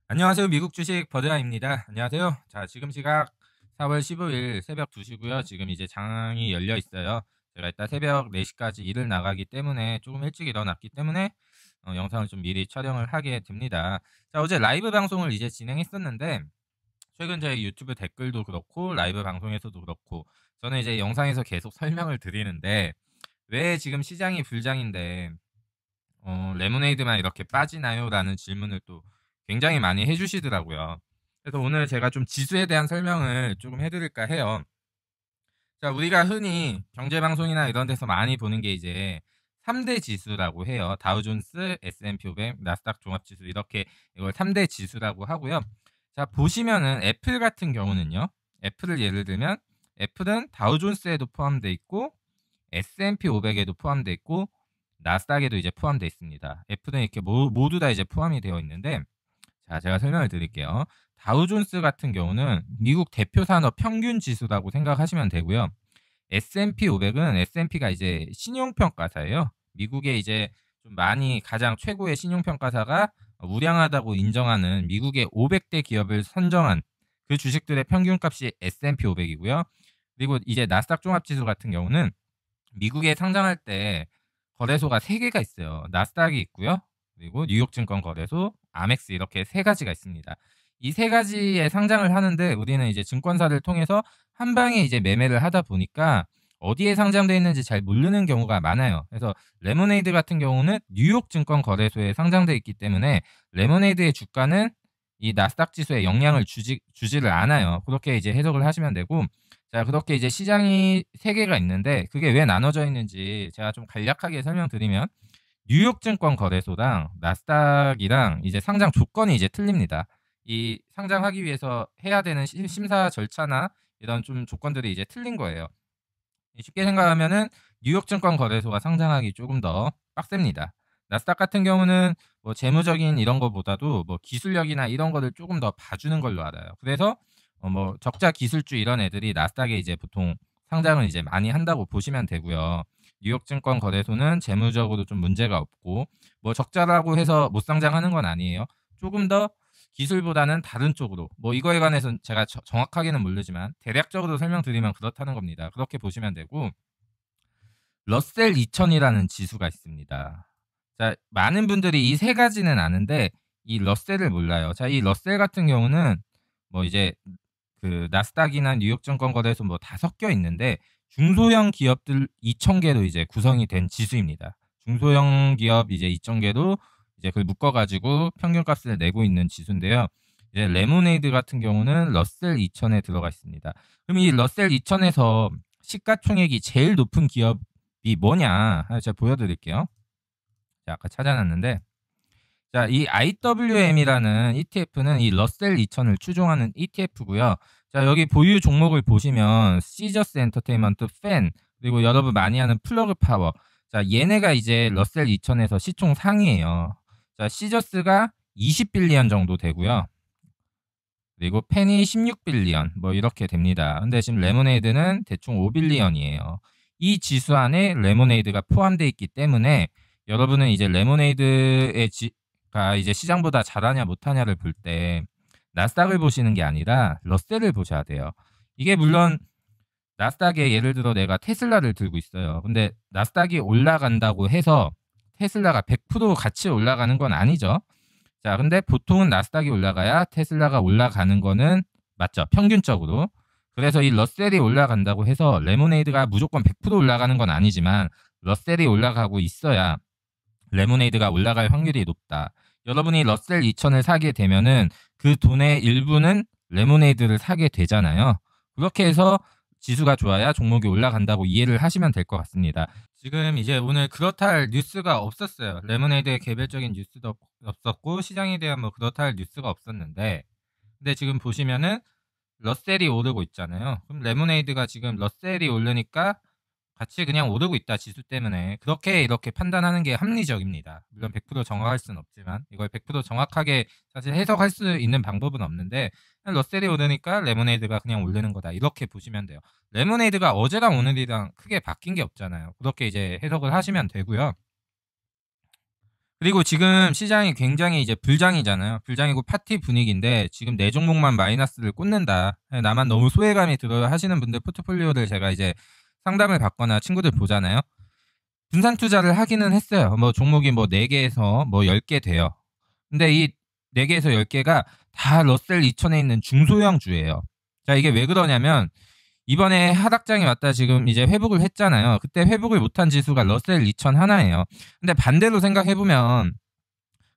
안녕하세요. 미국 주식 버드라입니다. 안녕하세요. 자, 지금 시각 4월 15일 새벽 2시고요. 지금 이제 장이 열려 있어요. 제가 이따 새벽 4시까지 일을 나가기 때문에 조금 일찍 일어났기 때문에 영상을 좀 미리 촬영을 하게 됩니다. 자, 어제 라이브 방송을 이제 진행했었는데 최근 제 유튜브 댓글도 그렇고 라이브 방송에서도 그렇고 저는 이제 영상에서 계속 설명을 드리는데 왜 지금 시장이 불장인데 "레모네이드만 이렇게 빠지나요?"라는 질문을 또 굉장히 많이 해 주시더라고요. 그래서 오늘 제가 좀 지수에 대한 설명을 조금 해 드릴까 해요. 자, 우리가 흔히 경제 방송이나 이런 데서 많이 보는 게 이제 3대 지수라고 해요. 다우존스, S&P 500, 나스닥 종합지수 이렇게 이걸 3대 지수라고 하고요. 자, 보시면은 애플 같은 경우는요. 애플을 예를 들면 애플은 다우존스에도 포함되어 있고 S&P 500에도 포함되어 있고 나스닥에도 이제 포함되어 있습니다. 애플은 이렇게 모두 다 이제 포함이 되어 있는데 자, 제가 설명을 드릴게요. 다우존스 같은 경우는 미국 대표 산업 평균 지수라고 생각하시면 되고요. S&P 500은 S&P가 이제 신용평가사예요. 미국의 이제 좀 많이 가장 최고의 신용평가사가 우량하다고 인정하는 미국의 500대 기업을 선정한 그 주식들의 평균값이 S&P 500이고요. 그리고 이제 나스닥 종합지수 같은 경우는 미국에 상장할 때 거래소가 3 개가 있어요. 나스닥이 있고요. 그리고 뉴욕 증권 거래소, 아멕스 이렇게 3 가지가 있습니다. 이 3 가지에 상장을 하는데 우리는 이제 증권사를 통해서 한 방에 이제 매매를 하다 보니까 어디에 상장되어 있는지 잘 모르는 경우가 많아요. 그래서 레모네이드 같은 경우는 뉴욕 증권 거래소에 상장되어 있기 때문에 레모네이드의 주가는 이 나스닥 지수에 영향을 주지를 않아요. 그렇게 이제 해석을 하시면 되고 자, 그렇게 이제 시장이 3 개가 있는데 그게 왜 나눠져 있는지 제가 좀 간략하게 설명드리면 뉴욕 증권 거래소랑 나스닥이랑 이제 상장 조건이 이제 틀립니다. 이 상장하기 위해서 해야 되는 심사 절차나 이런 좀 조건들이 이제 틀린 거예요. 쉽게 생각하면은 뉴욕 증권 거래소가 상장하기 조금 더 빡셉니다. 나스닥 같은 경우는 뭐 재무적인 이런 거보다도 뭐 기술력이나 이런 거를 조금 더 봐주는 걸로 알아요. 그래서 뭐 적자 기술주 이런 애들이 나스닥에 이제 보통 상장을 이제 많이 한다고 보시면 되고요. 뉴욕 증권 거래소는 재무적으로 좀 문제가 없고 뭐 적자라고 해서 못 상장하는 건 아니에요. 조금 더 기술보다는 다른 쪽으로 뭐 이거에 관해서는 제가 정확하게는 모르지만 대략적으로 설명드리면 그렇다는 겁니다. 그렇게 보시면 되고 러셀 2000이라는 지수가 있습니다. 자, 많은 분들이 이 세 가지는 아는데 이 러셀을 몰라요. 자, 이 러셀 같은 경우는 뭐 이제 그 나스닥이나 뉴욕 증권 거래소 뭐 다 섞여 있는데 중소형 기업들 2,000 개로 이제 구성이 된 지수입니다. 중소형 기업 이제 2,000 개로 이제 그걸 묶어 가지고 평균값을 내고 있는 지수인데요. 이제 레모네이드 같은 경우는 러셀 2000에 들어가 있습니다. 그럼 이 러셀 2000에서 시가총액이 제일 높은 기업이 뭐냐? 하나 제가 보여드릴게요. 자, 아까 찾아놨는데 자, 이 IWM이라는 ETF는 이 러셀 2000을 추종하는 ETF고요. 자, 여기 보유 종목을 보시면 시저스 엔터테인먼트, 팬, 그리고 여러분 많이 하는 플러그 파워. 자, 얘네가 이제 러셀 2000에서 시총 상위예요. 자, 시저스가 20빌리언 정도 되고요. 그리고 팬이 16빌리언 뭐 이렇게 됩니다. 근데 지금 레모네이드는 대충 5빌리언이에요. 이 지수 안에 레모네이드가 포함되어 있기 때문에 여러분은 이제 레모네이드의 가 이제 시장보다 잘하냐 못하냐를 볼 때 나스닥을 보시는 게 아니라 러셀을 보셔야 돼요. 이게 물론 나스닥에 예를 들어 내가 테슬라를 들고 있어요. 근데 나스닥이 올라간다고 해서 테슬라가 100% 같이 올라가는 건 아니죠. 자, 근데 보통은 나스닥이 올라가야 테슬라가 올라가는 거는 맞죠. 평균적으로. 그래서 이 러셀이 올라간다고 해서 레모네이드가 무조건 100% 올라가는 건 아니지만 러셀이 올라가고 있어야 레모네이드가 올라갈 확률이 높다. 여러분이 러셀 2000을 사게 되면은 그 돈의 일부는 레모네이드를 사게 되잖아요. 그렇게 해서 지수가 좋아야 종목이 올라간다고 이해를 하시면 될 것 같습니다. 지금 이제 오늘 그렇다 할 뉴스가 없었어요. 레모네이드의 개별적인 뉴스도 없었고 시장에 대한 뭐 그렇다 할 뉴스가 없었는데 근데 지금 보시면은 러셀이 오르고 있잖아요. 그럼 레모네이드가 지금 러셀이 오르니까 같이 그냥 오르고 있다 지수 때문에 그렇게 이렇게 판단하는 게 합리적입니다. 물론 100% 정확할 수는 없지만 이걸 100% 정확하게 사실 해석할 수 있는 방법은 없는데 그냥 러셀이 오르니까 레모네이드가 그냥 오르는 거다 이렇게 보시면 돼요. 레모네이드가 어제랑 오늘이랑 크게 바뀐 게 없잖아요. 그렇게 이제 해석을 하시면 되고요. 그리고 지금 시장이 굉장히 이제 불장이잖아요. 불장이고 파티 분위기인데 지금 네 종목만 마이너스를 꽂는다. 나만 너무 소외감이 들어 하시는 분들 포트폴리오를 제가 이제 상담을 받거나 친구들 보잖아요. 분산 투자를 하기는 했어요. 뭐 종목이 뭐 4개에서 뭐 10개 돼요. 근데 이 4개에서 10개가 다 러셀 2000에 있는 중소형주예요. 자, 이게 왜 그러냐면 이번에 하락장이 왔다 지금 이제 회복을 했잖아요. 그때 회복을 못한 지수가 러셀 2000 하나예요. 근데 반대로 생각해보면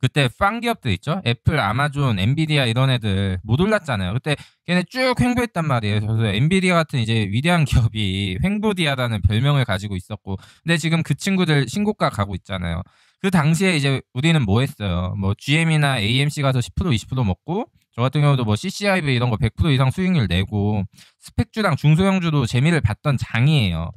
그때 빵 기업들 있죠? 애플, 아마존, 엔비디아 이런 애들 못 올랐잖아요. 그때 걔네 쭉 횡보했단 말이에요. 그래서 엔비디아 같은 이제 위대한 기업이 횡보디아라는 별명을 가지고 있었고, 근데 지금 그 친구들 신고가 가고 있잖아요. 그 당시에 이제 우리는 뭐 했어요? 뭐 GM이나 AMC 가서 10% 20% 먹고, 저 같은 경우도 뭐 CCIV 이런 거 100% 이상 수익률 내고 스펙주랑 중소형주도 재미를 봤던 장이에요.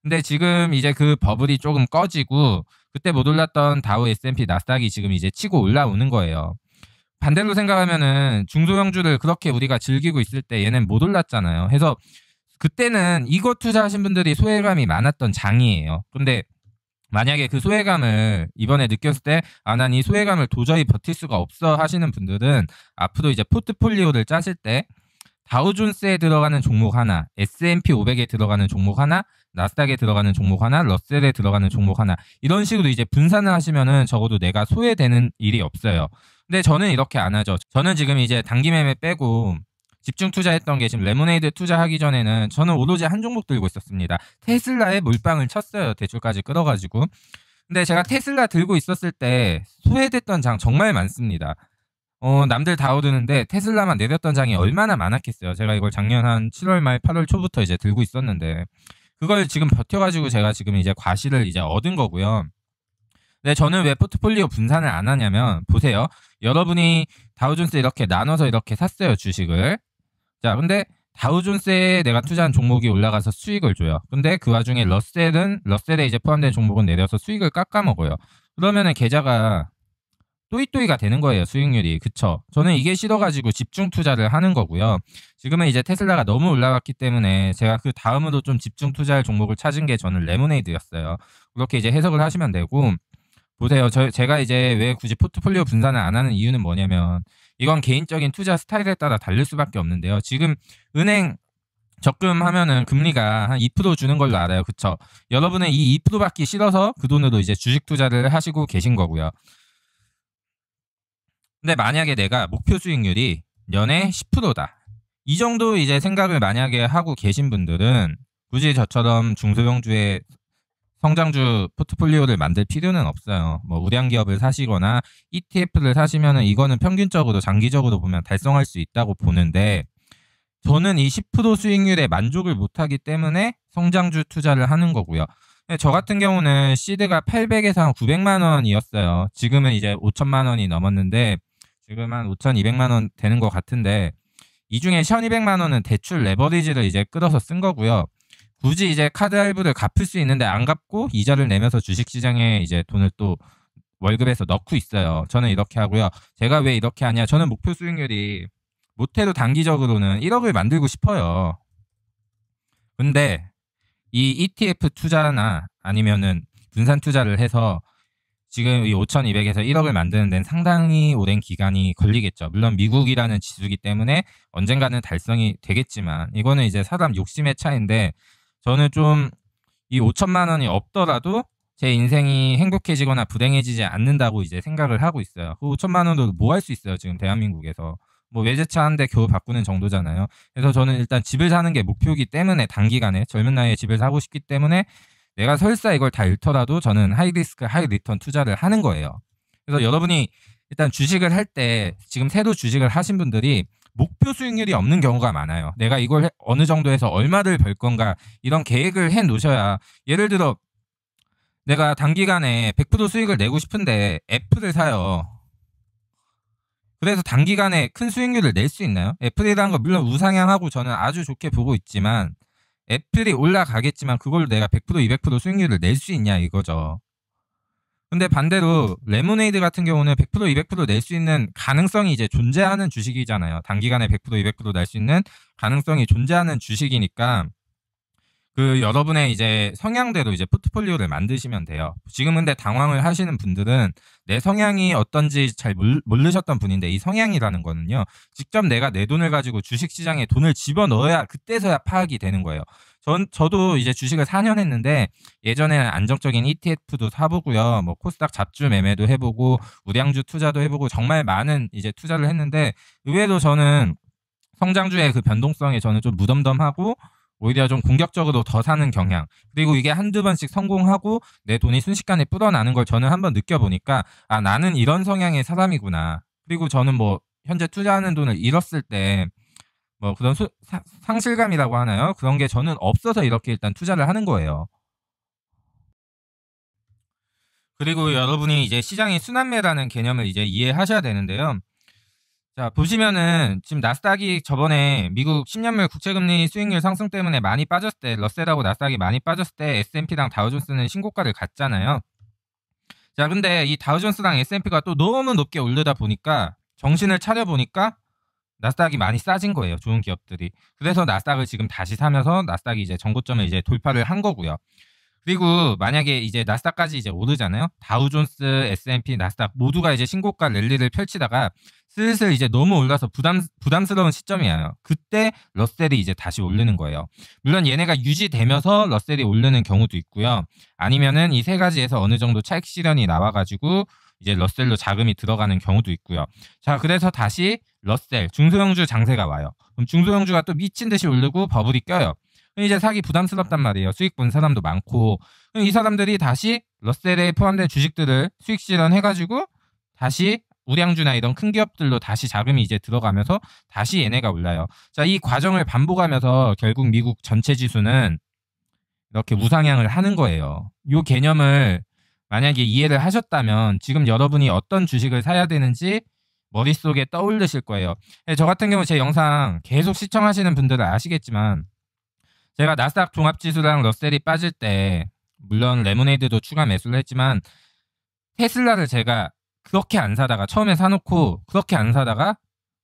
근데 지금 이제 그 버블이 조금 꺼지고 그때 못 올랐던 다우 S&P 나스닥이 지금 이제 치고 올라오는 거예요. 반대로 생각하면은 중소형주를 그렇게 우리가 즐기고 있을 때 얘는 못 올랐잖아요. 해서 그때는 이거 투자하신 분들이 소외감이 많았던 장이에요. 근데 만약에 그 소외감을 이번에 느꼈을 때, 아, 난 이 소외감을 도저히 버틸 수가 없어 하시는 분들은 앞으로 이제 포트폴리오를 짜실 때 다우존스에 들어가는 종목 하나, S&P 500에 들어가는 종목 하나, 나스닥에 들어가는 종목 하나, 러셀에 들어가는 종목 하나, 이런 식으로 이제 분산을 하시면은 적어도 내가 소외되는 일이 없어요. 근데 저는 이렇게 안 하죠. 저는 지금 이제 단기 매매 빼고 집중 투자했던 게 지금 레모네이드 투자하기 전에는 저는 오로지 한 종목 들고 있었습니다. 테슬라에 몰빵을 쳤어요. 대출까지 끌어가지고. 근데 제가 테슬라 들고 있었을 때 소외됐던 장 정말 많습니다. 남들 다 오르는데 테슬라만 내렸던 장이 얼마나 많았겠어요. 제가 이걸 작년 한 7월 말 8월 초부터 이제 들고 있었는데 그걸 지금 버텨가지고 제가 지금 이제 과실을 이제 얻은 거고요. 근데 저는 왜 포트폴리오 분산을 안 하냐면 보세요. 여러분이 다우존스 이렇게 나눠서 이렇게 샀어요. 주식을. 자, 근데 다우존스에 내가 투자한 종목이 올라가서 수익을 줘요. 근데 그 와중에 러셀에 이제 포함된 종목은 내려서 수익을 깎아먹어요. 그러면은 계좌가 또이또이가 되는 거예요. 수익률이. 그쵸? 저는 이게 싫어가지고 집중 투자를 하는 거고요. 지금은 이제 테슬라가 너무 올라갔기 때문에 제가 그 다음으로 좀 집중 투자할 종목을 찾은 게 저는 레모네이드였어요. 그렇게 이제 해석을 하시면 되고, 보세요. 제가 이제 왜 굳이 포트폴리오 분산을 안 하는 이유는 뭐냐면 이건 개인적인 투자 스타일에 따라 다를 수밖에 없는데요. 지금 은행 적금하면은 금리가 한 2% 주는 걸로 알아요. 그쵸? 여러분은 이 2% 받기 싫어서 그 돈으로 이제 주식 투자를 하시고 계신 거고요. 근데 만약에 내가 목표 수익률이 연에 10%다. 이 정도 이제 생각을 만약에 하고 계신 분들은 굳이 저처럼 중소형주의 성장주 포트폴리오를 만들 필요는 없어요. 뭐 우량 기업을 사시거나 ETF를 사시면은 이거는 평균적으로 장기적으로 보면 달성할 수 있다고 보는데 저는 이 10% 수익률에 만족을 못하기 때문에 성장주 투자를 하는 거고요. 저 같은 경우는 시드가 800에서 한 900만 원이었어요. 지금은 이제 5천만 원이 넘었는데 지금 한 5,200만 원 되는 것 같은데 이 중에 1,200만 원은 대출 레버리지를 이제 끌어서 쓴 거고요. 굳이 이제 카드 할부를 갚을 수 있는데 안 갚고 이자를 내면서 주식시장에 이제 돈을 또 월급에서 넣고 있어요. 저는 이렇게 하고요. 제가 왜 이렇게 하냐? 저는 목표 수익률이 못해도 단기적으로는 1억을 만들고 싶어요. 근데 이 ETF 투자나 아니면은 분산 투자를 해서 지금 이 5,200에서 1억을 만드는 데는 상당히 오랜 기간이 걸리겠죠. 물론 미국이라는 지수기 때문에 언젠가는 달성이 되겠지만 이거는 이제 사람 욕심의 차이인데 저는 좀 이 5천만 원이 없더라도 제 인생이 행복해지거나 불행해지지 않는다고 이제 생각을 하고 있어요. 그 5천만 원으로 뭐 할 수 있어요, 지금 대한민국에서. 뭐 외제차 한 대 겨우 바꾸는 정도잖아요. 그래서 저는 일단 집을 사는 게 목표이기 때문에 단기간에 젊은 나이에 집을 사고 싶기 때문에 내가 설사 이걸 다 잃더라도 저는 하이 리스크 하이 리턴 투자를 하는 거예요. 그래서 여러분이 일단 주식을 할 때 지금 새로 주식을 하신 분들이 목표 수익률이 없는 경우가 많아요. 내가 이걸 어느 정도 해서 얼마를 벌 건가 이런 계획을 해 놓으셔야 예를 들어 내가 단기간에 100% 수익을 내고 싶은데 애플을 사요. 그래서 단기간에 큰 수익률을 낼 수 있나요? 애플이라는 거 물론 우상향하고 저는 아주 좋게 보고 있지만 애플이 올라가겠지만 그걸로 내가 100% 200% 수익률을 낼 수 있냐 이거죠. 근데 반대로 레모네이드 같은 경우는 100% 200% 낼 수 있는 가능성이 이제 존재하는 주식이잖아요. 단기간에 100% 200% 낼 수 있는 가능성이 존재하는 주식이니까 여러분의 이제 성향대로 이제 포트폴리오를 만드시면 돼요. 지금 근데 당황을 하시는 분들은 내 성향이 어떤지 잘 모르셨던 분인데, 이 성향이라는 거는요, 직접 내가 내 돈을 가지고 주식 시장에 돈을 집어넣어야 그때서야 파악이 되는 거예요. 저도 이제 주식을 4년 했는데, 예전에는 안정적인 ETF도 사보고요, 뭐 코스닥 잡주 매매도 해보고 우량주 투자도 해보고 정말 많은 이제 투자를 했는데, 의외로 저는 성장주의 그 변동성에 저는 좀 무덤덤하고 오히려 좀 공격적으로 더 사는 경향. 그리고 이게 한두 번씩 성공하고 내 돈이 순식간에 불어나는 걸 저는 한번 느껴보니까, 아, 나는 이런 성향의 사람이구나. 그리고 저는 뭐 현재 투자하는 돈을 잃었을 때 뭐 그런 상실감이라고 하나요? 그런 게 저는 없어서 이렇게 일단 투자를 하는 거예요. 그리고 여러분이 이제 시장의 순환매라는 개념을 이제 이해하셔야 되는데요. 자, 보시면은 지금 나스닥이 저번에 미국 10년물 국채금리 수익률 상승 때문에 많이 빠졌을 때, 러셀하고 나스닥이 많이 빠졌을 때 S&P랑 다우존스는 신고가를 갔잖아요. 자, 근데 이 다우존스랑 S&P가 또 너무 높게 오르다 보니까 정신을 차려 보니까 나스닥이 많이 싸진 거예요. 좋은 기업들이. 그래서 나스닥을 지금 다시 사면서 나스닥이 이제 전고점을 이제 돌파를 한 거고요. 그리고 만약에 이제 나스닥까지 이제 오르잖아요. 다우존스, S&P, 나스닥 모두가 이제 신고가 랠리를 펼치다가 슬슬 이제 너무 올라서 부담스러운 시점이에요. 그때 러셀이 이제 다시 오르는 거예요. 물론 얘네가 유지되면서 러셀이 오르는 경우도 있고요. 아니면은 이 세 가지에서 어느 정도 차익 실현이 나와가지고 이제 러셀로 자금이 들어가는 경우도 있고요. 자, 그래서 다시 러셀, 중소형주 장세가 와요. 그럼 중소형주가 또 미친 듯이 오르고 버블이 껴요. 이제 사기 부담스럽단 말이에요. 수익 본 사람도 많고. 이 사람들이 다시 러셀에 포함된 주식들을 수익 실현해가지고 다시 우량주나 이런 큰 기업들로 다시 자금이 이제 들어가면서 다시 얘네가 올라요. 자, 이 과정을 반복하면서 결국 미국 전체 지수는 이렇게 우상향을 하는 거예요. 이 개념을 만약에 이해를 하셨다면 지금 여러분이 어떤 주식을 사야 되는지 머릿속에 떠올리실 거예요. 저 같은 경우 제 영상 계속 시청하시는 분들은 아시겠지만, 제가 나스닥 종합지수랑 러셀이 빠질 때 물론 레모네이드도 추가 매수를 했지만, 테슬라를 제가 그렇게 안 사다가 처음에 사놓고 그렇게 안 사다가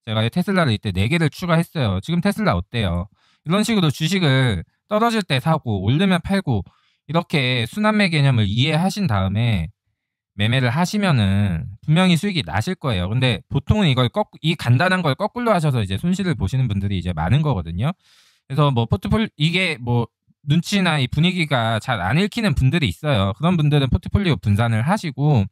제가 테슬라를 이때 4개를 추가했어요. 지금 테슬라 어때요? 이런 식으로 주식을 떨어질 때 사고 오르면 팔고 이렇게 순환매 개념을 이해하신 다음에 매매를 하시면은 분명히 수익이 나실 거예요. 근데 보통은 이 간단한 걸 거꾸로 하셔서 이제 손실을 보시는 분들이 이제 많은 거거든요. 그래서 뭐 이게 뭐 눈치나 이 분위기가 잘 안 읽히는 분들이 있어요. 그런 분들은 포트폴리오 분산을 하시고,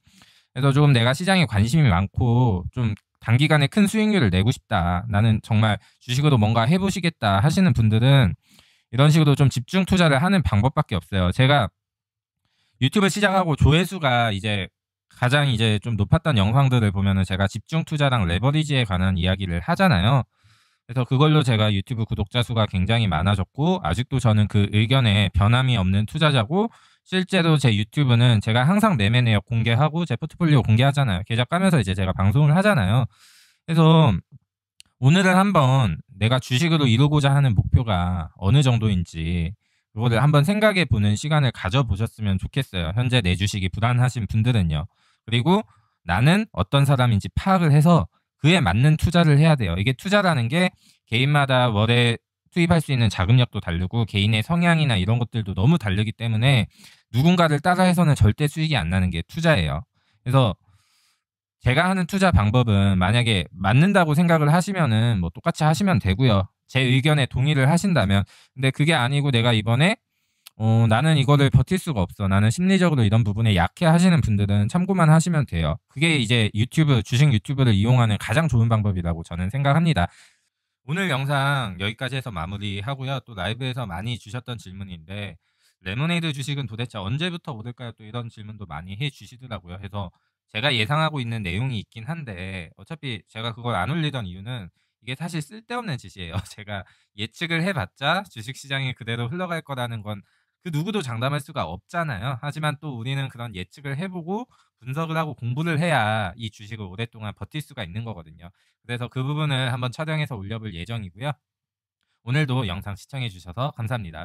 그래서 조금 내가 시장에 관심이 많고 좀 단기간에 큰 수익률을 내고 싶다, 나는 정말 주식으로 뭔가 해보시겠다 하시는 분들은 이런 식으로 좀 집중 투자를 하는 방법밖에 없어요. 제가 유튜브 시작하고 조회수가 이제 가장 이제 좀 높았던 영상들을 보면은 제가 집중 투자랑 레버리지에 관한 이야기를 하잖아요. 그래서 그걸로 제가 유튜브 구독자 수가 굉장히 많아졌고, 아직도 저는 그 의견에 변함이 없는 투자자고, 실제로 제 유튜브는 제가 항상 매매 내역 공개하고 제 포트폴리오 공개하잖아요. 계좌 까면서 이제 제가 방송을 하잖아요. 그래서 오늘은 한번 내가 주식으로 이루고자 하는 목표가 어느 정도인지 그거를 한번 생각해 보는 시간을 가져보셨으면 좋겠어요. 현재 내 주식이 불안하신 분들은요. 그리고 나는 어떤 사람인지 파악을 해서 그에 맞는 투자를 해야 돼요. 이게 투자라는 게 개인마다 월에 투입할 수 있는 자금력도 다르고 개인의 성향이나 이런 것들도 너무 다르기 때문에 누군가를 따라해서는 절대 수익이 안 나는 게 투자예요. 그래서 제가 하는 투자 방법은 만약에 맞는다고 생각을 하시면은 뭐 똑같이 하시면 되고요. 제 의견에 동의를 하신다면. 근데 그게 아니고 내가 이번에 나는 이거를 버틸 수가 없어, 나는 심리적으로 이런 부분에 약해 하시는 분들은 참고만 하시면 돼요. 그게 이제 주식 유튜브를 이용하는 가장 좋은 방법이라고 저는 생각합니다. 오늘 영상 여기까지 해서 마무리하고요. 또 라이브에서 많이 주셨던 질문인데, 레모네이드 주식은 도대체 언제부터 오를까요? 또 이런 질문도 많이 해 주시더라고요. 그래서 제가 예상하고 있는 내용이 있긴 한데, 어차피 제가 그걸 안 올리던 이유는 이게 사실 쓸데없는 짓이에요. 제가 예측을 해봤자 주식시장이 그대로 흘러갈 거라는 건 그 누구도 장담할 수가 없잖아요. 하지만 또 우리는 그런 예측을 해보고 분석을 하고 공부를 해야 이 주식을 오랫동안 버틸 수가 있는 거거든요. 그래서 그 부분을 한번 촬영해서 올려볼 예정이고요. 오늘도 영상 시청해 주셔서 감사합니다.